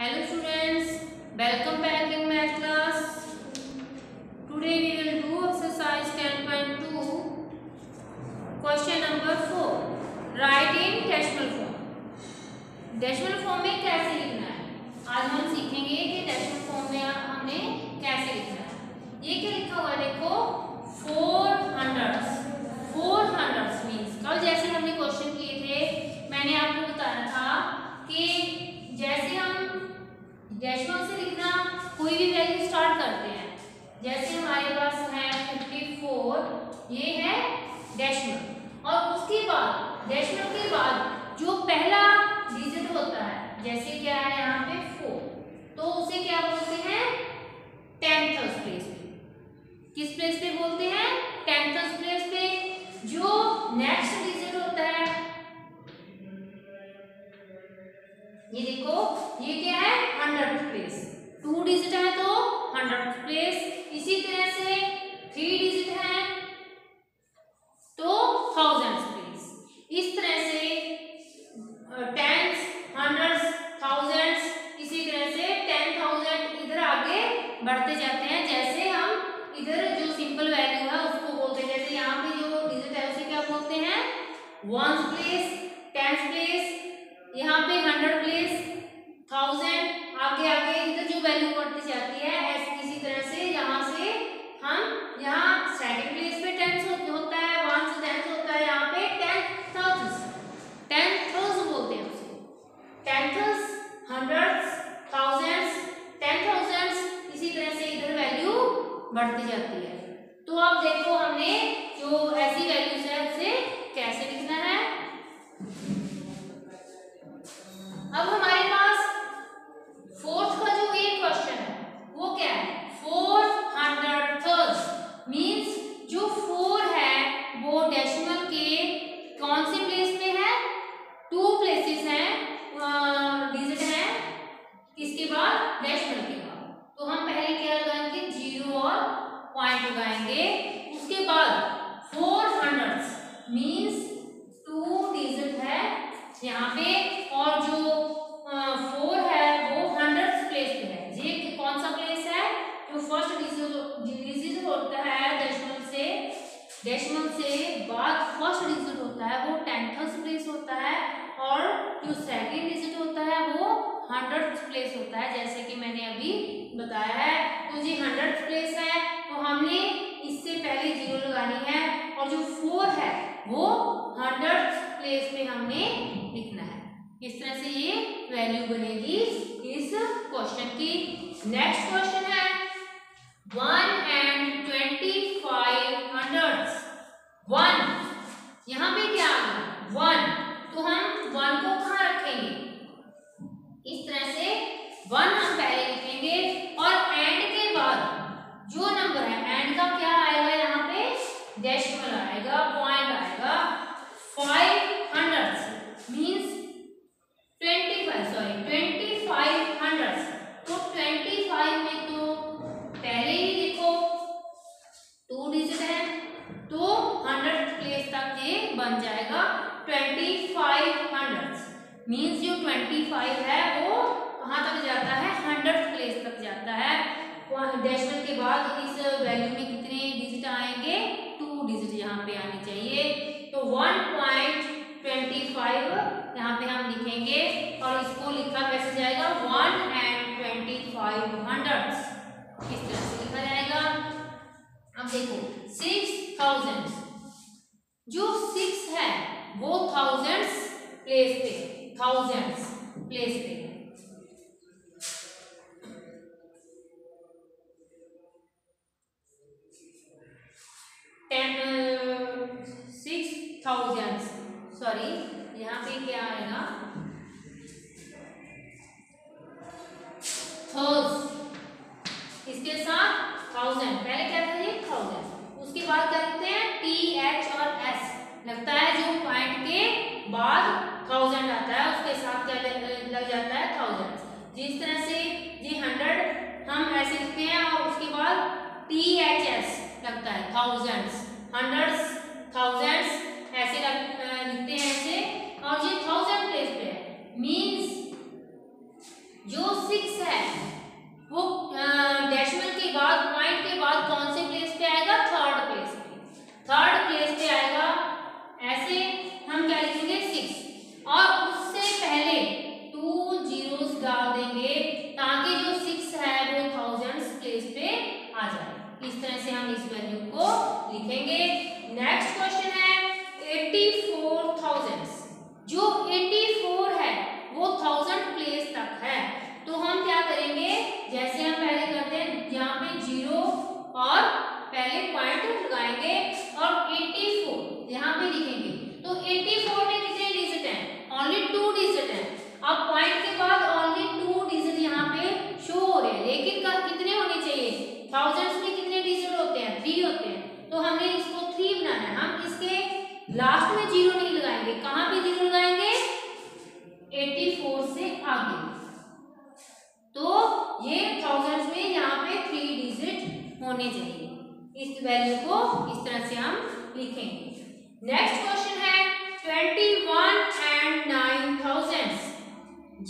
Hello students, welcome back in math class. Today we will do exercise 10.2 question number 4. Write in decimal form. Decimal form में कैसे लिखना है आज हम सीखेंगे कि डेसिमल फॉर्म में हमने कैसे लिखना है। ये क्या लिखा हुआ है देखो 400 मीन्स कल जैसे हमने क्वेश्चन किए थे मैंने आपको बताया था कि जैसे हम डेसिमल से लिखना कोई भी वैल्यू स्टार्ट करते हैं, जैसे हमारे पास है 54, ये है डेसिमल और उसके बाद डेसिमल के बाद जो पहला डिजिट होता है जैसे क्या है यहाँ पे 4 तो उसे क्या बोलते हैं 10th प्लेस पे। किस प्लेस पे बोलते हैं 10th प्लेस पे। जो नेक्स्ट डिजिट होता है ये देखो ये क्या है 100th प्लेस, 2 डिजिट है तो 100th प्लेस। इसी तरह से 3 डिजिट है तो 1000th प्लेस। इस तरह से टेंस, हंड्रेड्स, थाउजेंड्स, इसी तरह से 10,000 इधर आगे बढ़ते जाते हैं। जैसे हम इधर जो सिंपल वैल्यू है उसको बोलते हैं, जैसे यहाँ पे जो डिजिट है उसे क्या बोलते हैं 1th प्लेस, 10th प्लेस, यहाँ पे 100 प्लेस, 1000, आगे आगे इधर जो वैल्यू बढ़ती जाती है इसी तरह से यहाँ से हम यहाँ सेकंड प्लेस पे 10th होता है, 1 से 10th होता है, यहाँ पे 10,000 बोलते हैं उसे 10th, 100th, 1000s, 10,000s, इसी तरह से इधर वैल्यू बढ़ती जाती है। तो अब देखो हमने जो ऐसी वैल्यूज है उसे कैसे लिखना है। अब हमारे पास फोर्थ का जो ये क्वेश्चन है वो क्या है 400 मीन्स जो 4 है वो डेसिमल के कौन से प्लेस पे है 2 प्लेसेस हैं, डिजिट है किसके बाद डेसिमल के बाद। तो हम पहले क्या लगाएंगे 0 और पॉइंट लगाएंगे। उसके बाद 400 मीन्स 2 डिजिट है यहाँ पे और जो 4 है वो 100th प्लेस पे है। ये कौन सा प्लेस है जो फर्स्ट डिजिट होता है डेसिमल से बाद फर्स्ट डिजिट होता है वो 10th प्लेस होता है और जो सेकंड डिजिट होता है वो 100th प्लेस होता है, जैसे कि मैंने अभी बताया है। तो ये 100th प्लेस है तो हमने इससे पहले 0 लगानी है और जो 4 है वो 100th प्लेस पे हमने लिखना है। इस तरह से ये वैल्यू बनेगी इस क्वेश्चन की। नेक्स्ट क्वेश्चन है 1 and 25 hundredths। 1 यहाँ पे क्या आ गया 1 तो हम 1 को कहाँ रखेंगे इस तरह से 1 हम पहले लिखेंगे और एंड के बाद जो नंबर है एंड का क्या आएगा यहाँ पे डेसिमल आएगा, पॉइंट आएगा। 5 hundredths मीन्स 25 hundredths। तो 25 में तो पहले ही देखो 2 डिजिट है तो 100th प्लेस तक ये बन जाएगा 25 hundredths मीन्स जो 25 है वो कहाँ तक जाता है 100th प्लेस तक जाता है। डेसिमल के बाद इस वैल्यू में कितने डिजिट आएंगे 2 डिजिट यहाँ पे आने चाहिए। तो 1.25 यहाँ पे हम लिखेंगे और इसको लिखा कैसे जाएगा 1 and 25 hundredths इस तरह से लिखा जाएगा। अब देखो 6,000 जो 6 है वो थाउजेंड्स प्लेस पे है। 6,000 सॉरी यहाँ पे क्या आएगा इसके साथ 1000 पहले क्या था ये 1000 उसके बाद क्या लिखते हैं TH और S लगता है जो पॉइंट के बाद 1000 आता है उसके साथ क्या लग जाता है 1000। जिस तरह से ये 100 हम ऐसे लिखते हैं और उसके बाद THS लगता है thousands, hundreds, thousands ऐसे लिखते हैं ऐसे और ये 1000 प्लेस पे है मीन्स जो 6 है वो डेसिमल के बाद, पॉइंट के बाद कौन से प्लेस पे आएगा? थर्ड प्लेस पे, थर्ड प्लेस पे आएगा। ऐसे हम क्या लिखेंगे? 6, और उससे पहले 2 zeros डाल देंगे ताकि जो 6 है वो थाउजेंड्स प्लेस पे आ जाए। इस तरह से हम इस वैल्यू को लिखेंगे। नेक्स्ट क्वेश्चन है 84,000। जो 84 है वो 1000 प्लेस तक है, तो हम क्या करेंगे? जैसे हम पहले करते हैं, यहाँ पे 0 और पहले पॉइंट लगाएंगे और 84 यहाँ पे लिखेंगे। तो 84 में कितने डिजिट हैं? ओनली 2 डिजिट हैं। अब पॉइंट के बाद ओनली 2 डिजिट यहाँ पे शो हो रहे हैं, लेकिन कितने होने चाहिए? थाउजेंड्स में कितने डिजिट होते हैं? 3 होते हैं। तो हमने इसको 3 बनाना है। हम इसके लास्ट में 0 नहीं लगाएंगे। कहाँ पे 0 लगाएंगे? 84 से आगे। तो ये थाउजेंड्स में यहाँ पे 3 डिजिट होने चाहिए। इस वैल्यू को इस तरह से हम लिखेंगे। नेक्स्ट क्वेश्चन है 21 and 9,000।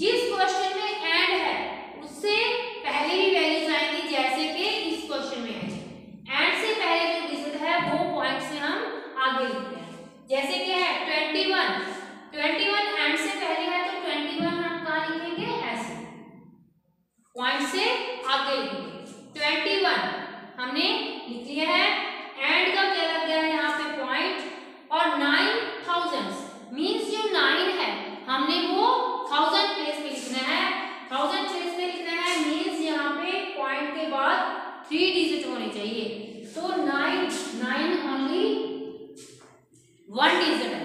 जिस क्वेश्चन में एंड है उससे पहले भी वैल्यूज आएंगी, जैसे कि इस क्वेश्चन में है। एंड से पहले जो डिजिट है वो पॉइंट से हम आगे लिखते हैं। जैसे कि है 21 एंड से पहले है, तो 21 हम कहाँ लिखेंगे? ऐसे पॉइंट से आगे लिखेंगे। 21 हमने लिख लिया है। एंड का क्या लग गया है यहाँ पे? पॉइंट। और 9,000 मीन्स जो 9 है हमने वो 1000 प्लेस पे लिखना है। 1000 प्लेस पे लिखना है मीन्स यहाँ पे पॉइंट के बाद 3 डिजिट होने चाहिए। तो 9 ओनली 1 डिजिट है।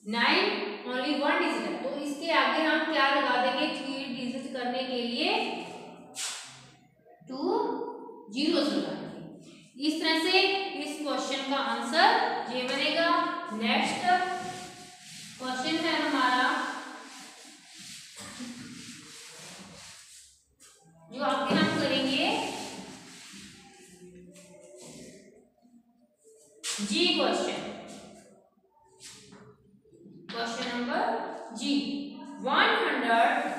9 ओनली 1 डिजिट है, तो इसके आगे हम क्या लगा देंगे? 3 डिजिट करने के लिए 2 zeros लगा देंगे। इस तरह से इस क्वेश्चन का आंसर ये बनेगा। नेक्स्ट क्वेश्चन है हमारा जो आगे हम करेंगे जी क्वेश्चन। क्वेश्चन नंबर जी। 150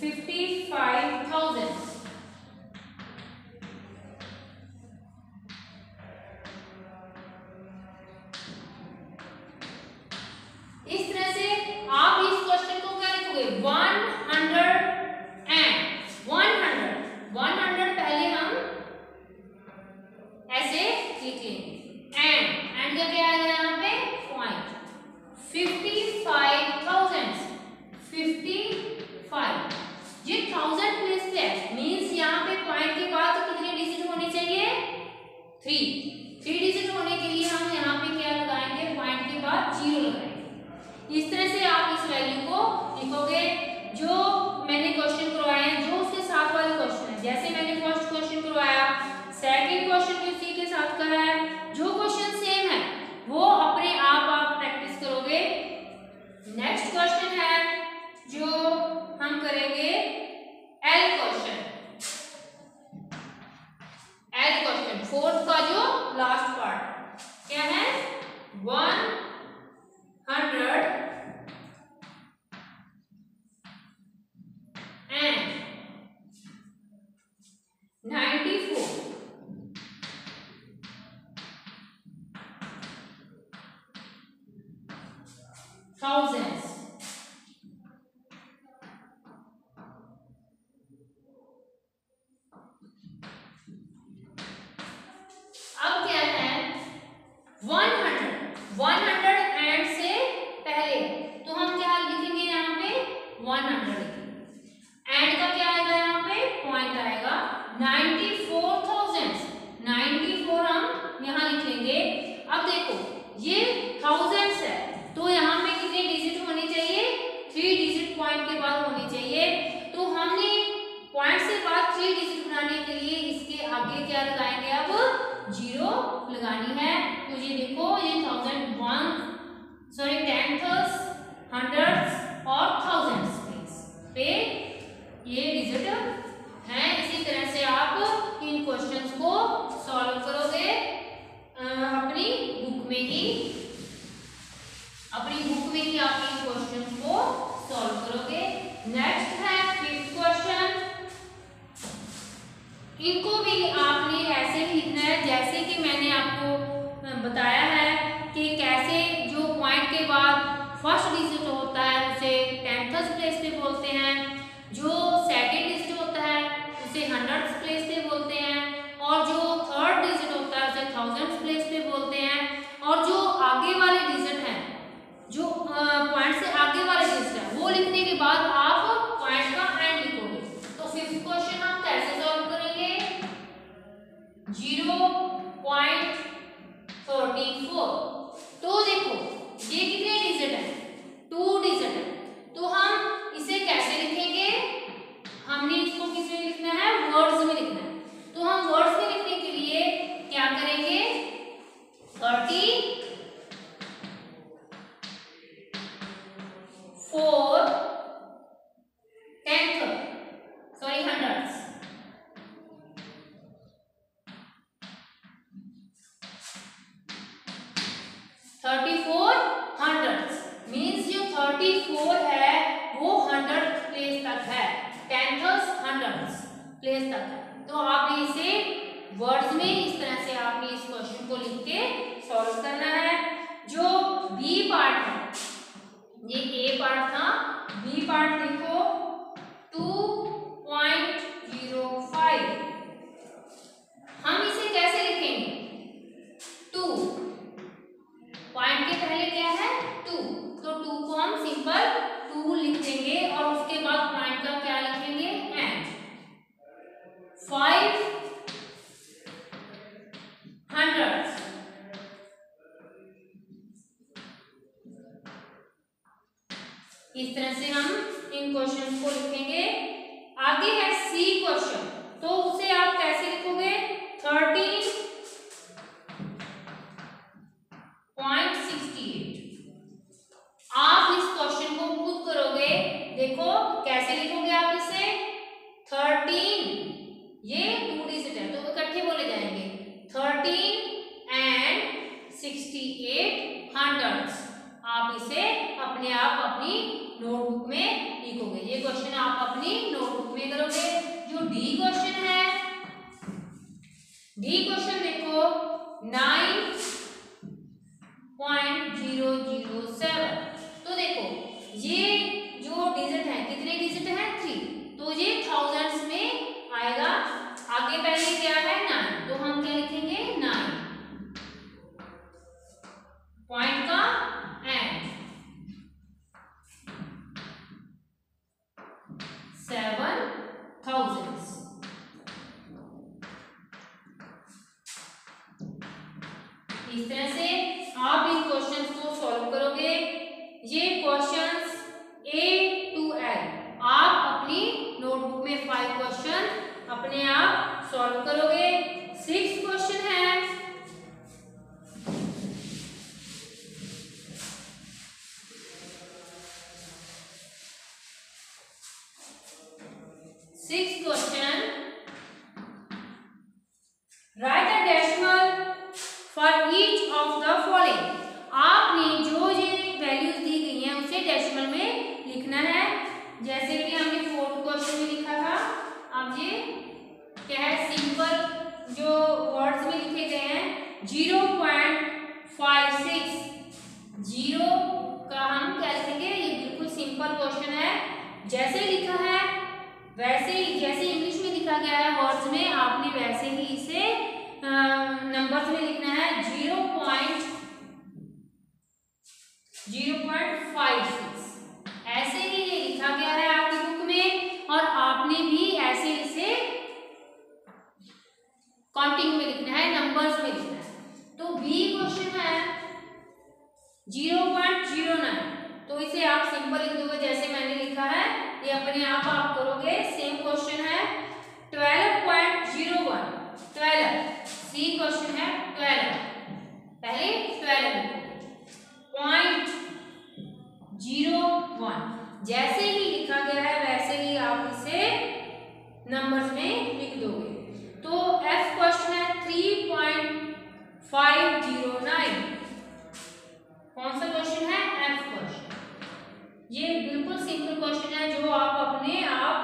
55,000। इस तरह से आप इस क्वेश्चन को क्या लिखोगे? 100 पहले हम ऐसे लिखेंगे। एंड का क्या आएगा यहाँ पे? पॉइंट। 55,000 55 ये 1000 प्लेस पे है, मीन्स यहाँ पे पॉइंट के बाद तो कितने डिजिट होने चाहिए? 3 डिजिट होने के लिए हम यहाँ पे क्या लगाएंगे? पॉइंट के बाद 0 लगाएंगे। इस तरह से आप इस वैल्यू को लिखोगे। जो मैंने क्वेश्चन करवाए हैं, जो उसके साथ वाले क्वेश्चन है, जैसे मैंने फर्स्ट क्वेश्चन करवाया, सेकंड क्वेश्चन भी उसी के साथ करा है। जो क्वेश्चन सेम है वो अपने आप प्रैक्टिस करोगे। नेक्स्ट क्वेश्चन है जो हम करेंगे एल क्वेश्चन। फोर्थ का जो लास्ट पार्ट क्या है? 100 and 94 thousands। अब क्या है? 100 एंड से पहले तो हम क्या लिखेंगे? यहाँ पे 100 लिखेंगे। एंड का क्या आएगा? यहाँ पे पॉइंट आएगा। 94,000 हम यहाँ लिख लेंगे। अब देखो ये थाउजेंड्स है, तो यहाँ पे कितने डिजिट होने हंड्रेड्स और थाउजेंड्स प्लेस पे ये डिजिट हैं। इसी तरह से आप इन क्वेश्चंस को सॉल्व करोगे अपनी बुक में ही आप इन क्वेश्चंस को सॉल्व करोगे। नेक्स्ट है 5th क्वेश्चन। इनको भी आपने ऐसे ही लिखना है जैसे कि मैंने आपको बताया है कि कैसे जो पॉइंट के बाद फर्स्ट डिजिट होता है उसे 10th प्लेस पे बोलते हैं, जो सेकंड डिजिट होता है उसे 100th प्लेस पे बोलते हैं, और जो थर्ड डिजिट होता है उसे 1000th प्लेस पे बोलते हैं, और जो आगे वाले डिजिट हैं, जो पॉइंट से आगे वाले डिजिट है वो लिखने के बाद आप पॉइंट का एंड लिखोगे। तो 5th क्वेश्चन हम कैसे सॉल्व करेंगे? 0.34। तो देखो ये कितने डिजिट है? 2 डिजिट है। तो हम इसे कैसे लिखेंगे? हमने इसको किस में लिखना है? वर्ड्स में लिखना है। तो हम वर्ड्स में लिखने के लिए क्या करेंगे? 34 हंड्रेड्स। 34 हंड्रेड्स मीन्स जो 34 है वो 100th प्लेस तक है, 10th हंड्रेड्स प्लेस तक है। तो आपने इसे वर्ड्स में इस तरह से आपने इस क्वेश्चन को लिख के सॉल्व करना है। जो बी पार्ट है, ये ए पार्ट था, बी पार्ट देखो 2.05। हम इसे कैसे लिखेंगे? 2 पॉइंट के पहले क्या है? 2, तो 2 को हम सिंपल 2 लिख देंगे और उसके बाद पॉइंट का क्या लिखेंगे? एंड। 5 हंड्रेड्स। इस तरह से हम इन क्वेश्चन को लिखेंगे। आगे है सी क्वेश्चन, तो उसे आप कैसे लिखोगे? 13.68। आप इस क्वेश्चन को खुद करोगे, देखो कैसे लिखोगे आप इसे? 13, ये 2 डिजिट है तो इकट्ठे बोले जाएंगे, 13 and 68 हंड्रेड्स। आप इसे अपने आप अपनी नोटबुक में लिखोगे। ये क्वेश्चन आप अपनी नोटबुक में करोगे। जो डी क्वेश्चन है, डी क्वेश्चन देखो 9.007। तो देखो ये जो डिजिट है, कितने डिजिट है? 3, तो ये थाउजेंड्स में आएगा। आगे पहले क्या है? 9, तो हम क्या लिखेंगे? 9 पॉइंट का एंड 7,000। इस तरह से आप इन क्वेश्चंस को सॉल्व करोगे। ये क्वेश्चंस A to L आप अपनी नोटबुक में 5 क्वेश्चन अपने आप सॉल्व करोगे। 6th क्वेश्चन है, right the decimal for each of the following. आपने जो ये वैल्यूज दी गई हैं उसे डेसिमल में लिखना है, जैसे कि हमने 4th क्वेश्चन में लिखा था। अब ये क्या है? सिंपल जो वर्ड्स में लिखे गए हैं 0.56। 0 का हम क्या लिखेंगे? ये बिल्कुल सिंपल क्वेश्चन है, जैसे लिखा है वैसे ही, जैसे इंग्लिश में लिखा गया है वर्ड्स में, आपने वैसे ही इसे नंबर्स में लिखना है। 0.56 ऐसे ही ये लिखा गया है आपकी बुक में, और आपने भी ऐसे इसे काउंटिंग में लिखना है, नंबर्स में लिखना है। तो बी क्वेश्चन है 0.09, तो इसे आप सिंपल लिख दोगे जैसे मैंने लिखा है, ये अपने आप करोगे। सेम क्वेश्चन है 12.01। 12 सी क्वेश्चन है 12, पहले 12 0.0 जैसे ही लिखा गया है वैसे ही आप इसे नंबर्स में लिख दोगे। तो F क्वेश्चन है 3.509। कौन सा क्वेश्चन है? F question. ये बिल्कुल सिंपल क्वेश्चन है जो आप अपने आप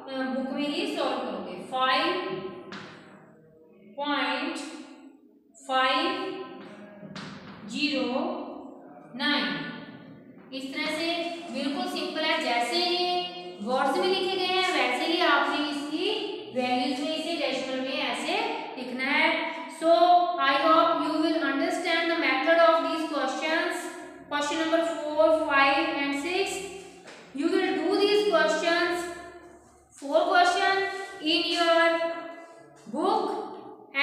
बुक में ही सॉल्व करोगे। 5.509 इस तरह से बिल्कुल सिंपल है। जैसे ये वर्ड्स में लिखे गए हैं वैसे ही आपने इसकी वैल्यूज में इसे डेसिमल में ऐसे लिखना है। So I hope you will understand the method of these questions. Question number 4, 5 and 6. You will do these questions, 4 questions in your book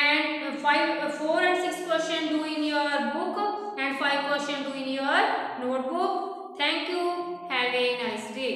and 4 and 6 question do in your book and 5 question do in your notebook. Thank you. Have a nice day.